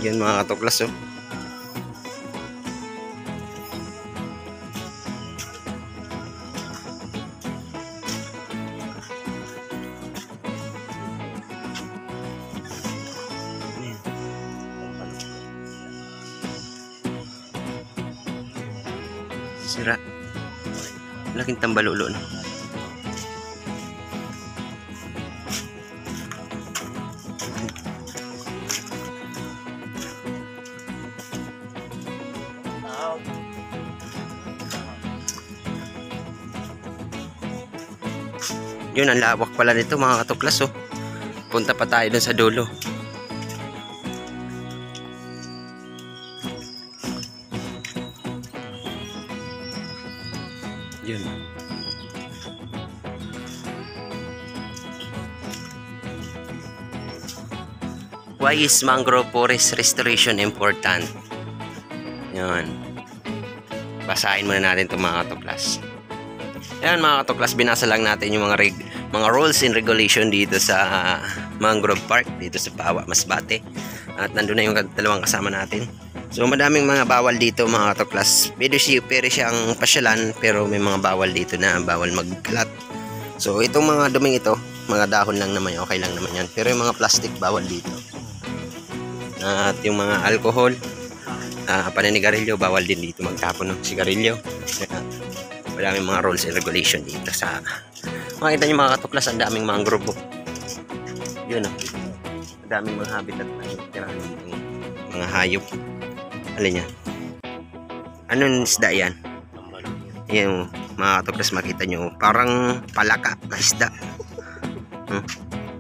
Yan mga katuklas oh. Sira. Laking tambalulo na. Yun, ang lawak pala nito mga katuklas oh. Punta pa tayo dun sa dulo. Yun. Why is mangrove forest restoration important? Yan. Basahin muna natin itong mga katuklas. Yan mga katuklas, binasa lang natin yung mga rules and regulation dito sa Mangrove Park, dito sa Pawa, Masbate. At nandun na yung dalawang kasama natin. So madaming mga bawal dito mga katuklas. Pwede siyang pasyalan, pero may mga bawal dito na bawal magkalat. So itong mga duming ito, mga dahon lang naman, okay lang naman yan. Pero yung mga plastic bawal dito. At yung mga alcohol, paninigarilyo, bawal din dito magtapon ng sigarilyo. Maraming mga rules and regulation dito sa makita nyo mga katuklas, ang daming mangrove oh. Yun oh, ang daming mga habitat na mga hayop. Alin yan? Anong isda yan? Yan mga katuklas, makita nyo parang palaka na isda.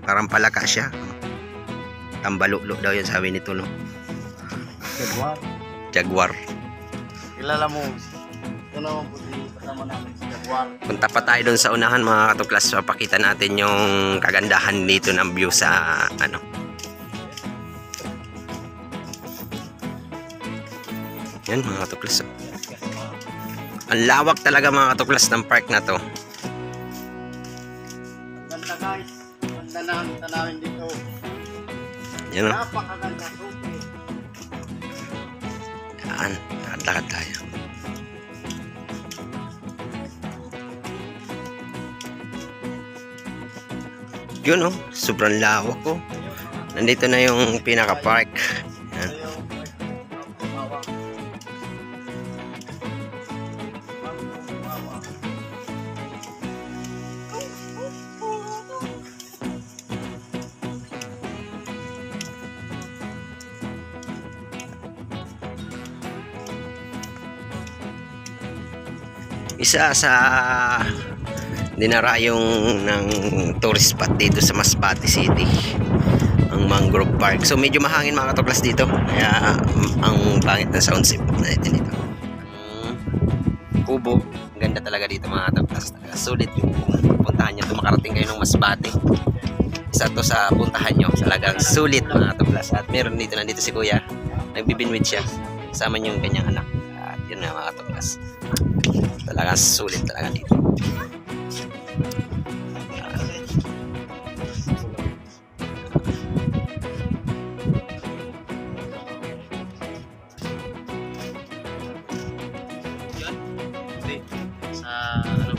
Parang palaka siya. Tambalulo daw yan sabi nito no. Jaguar. Kilala mo ano po si kasama namin si Jaguar. Punta pa tayo doon sa unahan mga katuklas, papakita natin yung kagandahan dito ng view sa ano. Yan mga katuklas. Ang lawak talaga mga katuklas ng park na to. Ganda guys. Ganda na ang tanawin dito. Yan o. Napakaganda. Yan. Lakad tayo. Yun oh, sobrang lawak oh. Nandito na yung pinaka park. Yan. Isa sa dinarayong ng tourist spot dito sa Masbate City, ang Mangrove Park. So medyo mahangin mga katuklas dito, kaya ang pangit ng soundscape natin dito. Kubo, ganda talaga dito mga katuklas. Sulit yung puntahan nyo, makarating kayo ng Masbate. Isa to sa puntahan nyo, talagang sulit mga katuklas. At meron dito, nandito si Kuya, nagbibinwit siya, kasama niyo yung kanyang anak. At yun nga mga katuklas, talagang sulit talaga dito. Sa ano